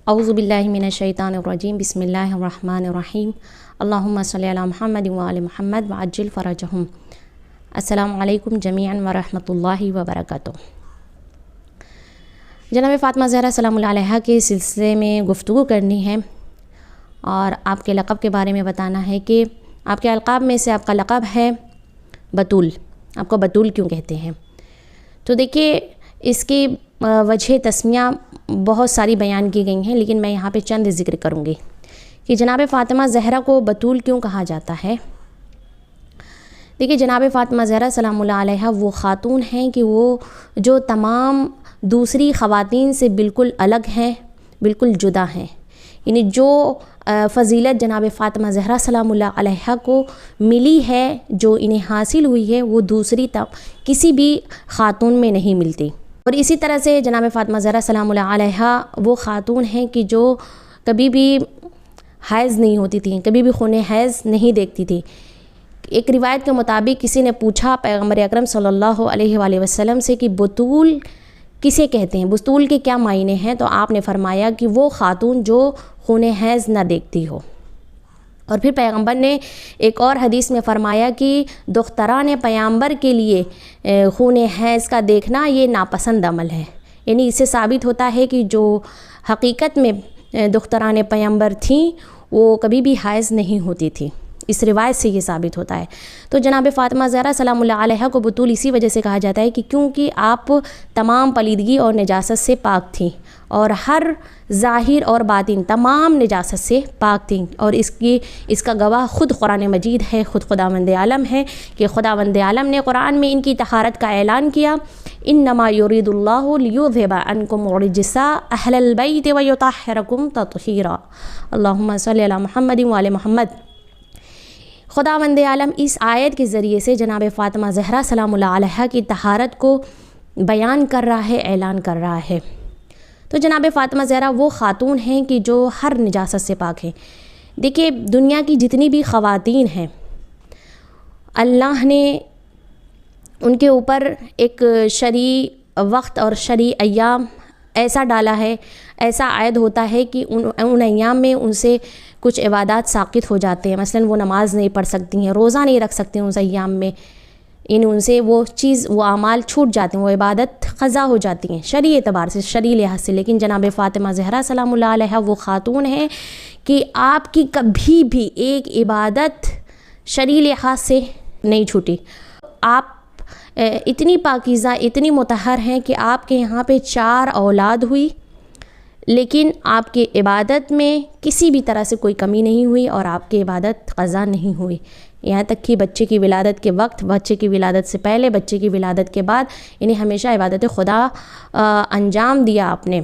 اعوذ باللہ من الشیطان الرجیم بسم اللہ الرحمن الرحیم اللہم صلی علی محمد وآل محمد وعجل فرجہم۔ السلام علیکم جمیعا ورحمۃ اللہ وبرکاتہ۔ جناب فاطمہ زہرا سلام اللہ علیہا کے سلسلے میں گفتگو کرنی ہے اور آپ کے لقب کے بارے میں بتانا ہے کہ آپ کے القاب میں سے آپ کا لقب ہے بطول۔ آپ کو بطول کیوں کہتے ہیں؟ تو دیکھیے اس کی وجہ تسمیہ بہت ساری بیان کی گئی ہیں، لیکن میں یہاں پہ چند ذکر کروں گی کہ جناب فاطمہ زہرا کو بطول کیوں کہا جاتا ہے۔ دیکھیے جناب فاطمہ زہرا سلام اللہ علیہا وہ خاتون ہیں کہ وہ جو تمام دوسری خواتین سے بالکل الگ ہیں، بالکل جدا ہیں، یعنی جو فضیلت جناب فاطمہ زہرا سلام اللہ علیہا کو ملی ہے، جو انہیں حاصل ہوئی ہے، وہ دوسری کسی بھی خاتون میں نہیں ملتی۔ اور اسی طرح سے جناب فاطمہ زہرا سلام اللہ علیہا وہ خاتون ہیں کہ جو کبھی بھی حیض نہیں ہوتی تھیں، کبھی بھی خون حیض نہیں دیکھتی تھی۔ ایک روایت کے مطابق کسی نے پوچھا پیغمبر اکرم صلی اللہ علیہ وآلہ وسلم سے کہ بطول کسے کہتے ہیں، بطول کے کیا معنی ہیں؟ تو آپ نے فرمایا کہ وہ خاتون جو خون حیض نہ دیکھتی ہو۔ اور پھر پیغمبر نے ایک اور حدیث میں فرمایا کہ دختران پیامبر کے لیے خون حیض کا دیکھنا یہ ناپسند عمل ہے، یعنی اس سے ثابت ہوتا ہے کہ جو حقیقت میں دختران پیامبر تھیں وہ کبھی بھی حیض نہیں ہوتی تھی۔ اس روایت سے یہ ثابت ہوتا ہے۔ تو جناب فاطمہ زہرا سلام اللہ علیہا کو بطول اسی وجہ سے کہا جاتا ہے کہ کیونکہ آپ تمام پلیدگی اور نجاست سے پاک تھیں اور ہر ظاہر اور باطن تمام نجاست سے پاک تھیں، اور اس کا گواہ خود قرآن مجید ہے، خود خداوند عالم ہے کہ خداوند عالم نے قرآن میں ان کی طہارت کا اعلان کیا، انما یرید اللہ لیذھب عنکم الرجس اہل البیت ویطہرکم تطہیرا۔ اللہم صلی علی محمد وآل محمد۔ خداوند عالم اس آیت کے ذریعے سے جناب فاطمہ زہرا سلام اللہ علیہا کی طہارت کو بیان کر رہا ہے، اعلان کر رہا ہے۔ تو جناب فاطمہ زہرا وہ خاتون ہیں کہ جو ہر نجاست سے پاک ہیں۔ دیکھیے دنیا کی جتنی بھی خواتین ہیں اللہ نے ان کے اوپر ایک شرعی وقت اور شرعی ایام ایسا ڈالا ہے، ایسا عائد ہوتا ہے کہ ان ایام میں ان سے کچھ عبادات ساقط ہو جاتے ہیں، مثلا وہ نماز نہیں پڑھ سکتی ہیں، روزہ نہیں رکھ سکتی ہیں اس ایام میں، یعنی ان سے وہ اعمال چھوٹ جاتے ہیں، وہ عبادت قضا ہو جاتی ہیں شرعی اعتبار سے، شرعی لحاظ سے۔ لیکن جناب فاطمہ زہرا سلام اللہ علیہا وہ خاتون ہیں کہ آپ کی کبھی بھی ایک عبادت شرعی لحاظ سے نہیں چھوٹی۔ آپ اتنی پاکیزہ، اتنی مطہر ہیں کہ آپ کے یہاں پہ 4 اولاد ہوئی، لیکن آپ کی عبادت میں کسی بھی طرح سے کوئی کمی نہیں ہوئی اور آپ کی عبادت قضا نہیں ہوئی، یہاں تک کہ بچے کی ولادت کے وقت، بچے کی ولادت سے پہلے، بچے کی ولادت کے بعد، یعنی ہمیشہ عبادت خدا انجام دیا آپ نے۔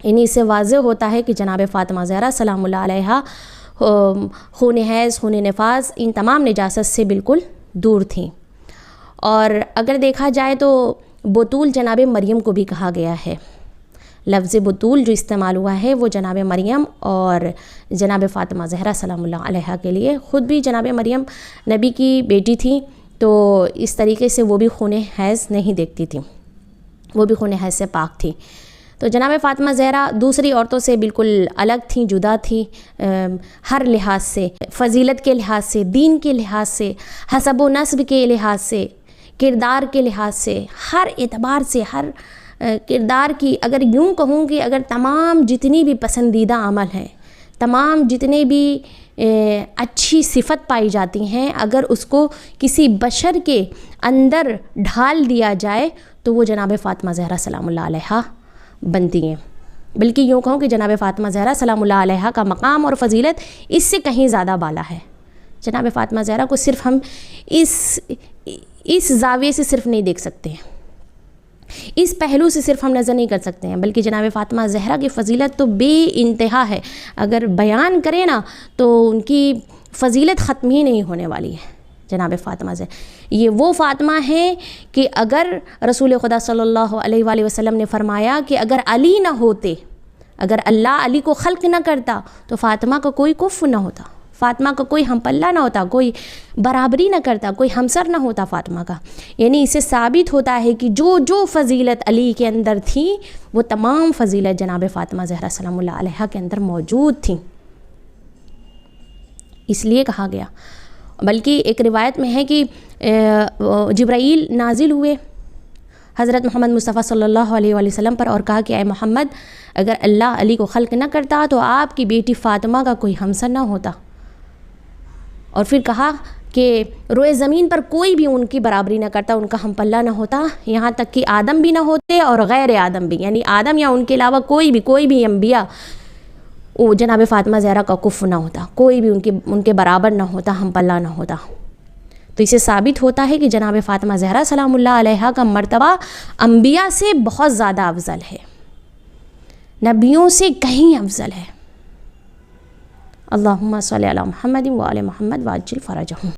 یعنی اس سے واضح ہوتا ہے کہ جناب فاطمہ زہرا سلام اللہ علیہا خون حیض، خون نفاس، ان تمام نجاست سے بالکل دور تھیں۔ اور اگر دیکھا جائے تو بطول جناب مریم کو بھی کہا گیا ہے، لفظ بطول جو استعمال ہوا ہے وہ جناب مریم اور جناب فاطمہ زہرا سلام اللہ علیہا کے لیے۔ خود بھی جناب مریم نبی کی بیٹی تھی، تو اس طریقے سے وہ بھی خون حیض نہیں دیکھتی تھی، وہ بھی خون حیض سے پاک تھی۔ تو جناب فاطمہ زہرا دوسری عورتوں سے بالکل الگ تھیں، جدا تھیں، ہر لحاظ سے، فضیلت کے لحاظ سے، دین کے لحاظ سے، حسب و نسب کے لحاظ سے، کردار کے لحاظ سے، ہر اعتبار سے، ہر کردار کی اگر یوں کہوں کہ اگر تمام جتنی بھی پسندیدہ عمل ہیں، تمام جتنے بھی اچھی صفت پائی جاتی ہیں، اگر اس کو کسی بشر کے اندر ڈھال دیا جائے تو وہ جناب فاطمہ زہرا سلام اللہ علیہا بنتی ہیں۔ بلکہ یوں کہوں کہ جناب فاطمہ زہرا سلام اللہ علیہا کا مقام اور فضیلت اس سے کہیں زیادہ بالا ہے۔ جناب فاطمہ زہرا کو صرف ہم اس زاویے سے صرف نہیں دیکھ سکتے ہیں، اس پہلو سے صرف ہم نظر نہیں کر سکتے ہیں، بلکہ جناب فاطمہ زہرا کی فضیلت تو بے انتہا ہے۔ اگر بیان کریں نا تو ان کی فضیلت ختم ہی نہیں ہونے والی ہے۔ جناب فاطمہ زہرا یہ وہ فاطمہ ہیں کہ اگر رسول خدا صلی اللہ علیہ وآلہ وسلم نے فرمایا کہ اگر علی نہ ہوتے، اگر اللہ علی کو خلق نہ کرتا تو فاطمہ کا کوئی کف نہ ہوتا، فاطمہ کا کوئی ہم پلہ نہ ہوتا، کوئی برابری نہ کرتا، کوئی ہمسر نہ ہوتا فاطمہ کا. یعنی اس سے ثابت ہوتا ہے کہ جو جو فضیلت علی کے اندر تھی وہ تمام فضیلت جناب فاطمہ زہرا سلام اللہ علیہا کے اندر موجود تھیں، اس لیے کہا گیا. بلکہ ایک روایت میں ہے کہ جبرائیل نازل ہوئے حضرت محمد مصطفیٰ صلی اللہ علیہ وآلہ وسلم پر اور کہا کہ اے محمد، اگر اللہ علی کو خلق نہ کرتا تو آپ کی بیٹی فاطمہ کا کوئی ہمسر نہ ہوتا. اور پھر کہا کہ روئے زمین پر کوئی بھی ان کی برابری نہ کرتا، ان کا ہم پلہ نہ ہوتا، یہاں تک کہ آدم بھی نہ ہوتے اور غیر آدم بھی، یعنی آدم یا ان کے علاوہ کوئی بھی انبیاء وہ جناب فاطمہ زہرا کا کفو نہ ہوتا، کوئی بھی ان کے برابر نہ ہوتا، ہم پلہ نہ ہوتا. تو اسے ثابت ہوتا ہے کہ جناب فاطمہ زہرا سلام اللہ علیہا کا مرتبہ انبیاء سے بہت زیادہ افضل ہے، نبیوں سے کہیں افضل ہے. اللہم صلی علی محمد وآل محمد وعجل فرجہم.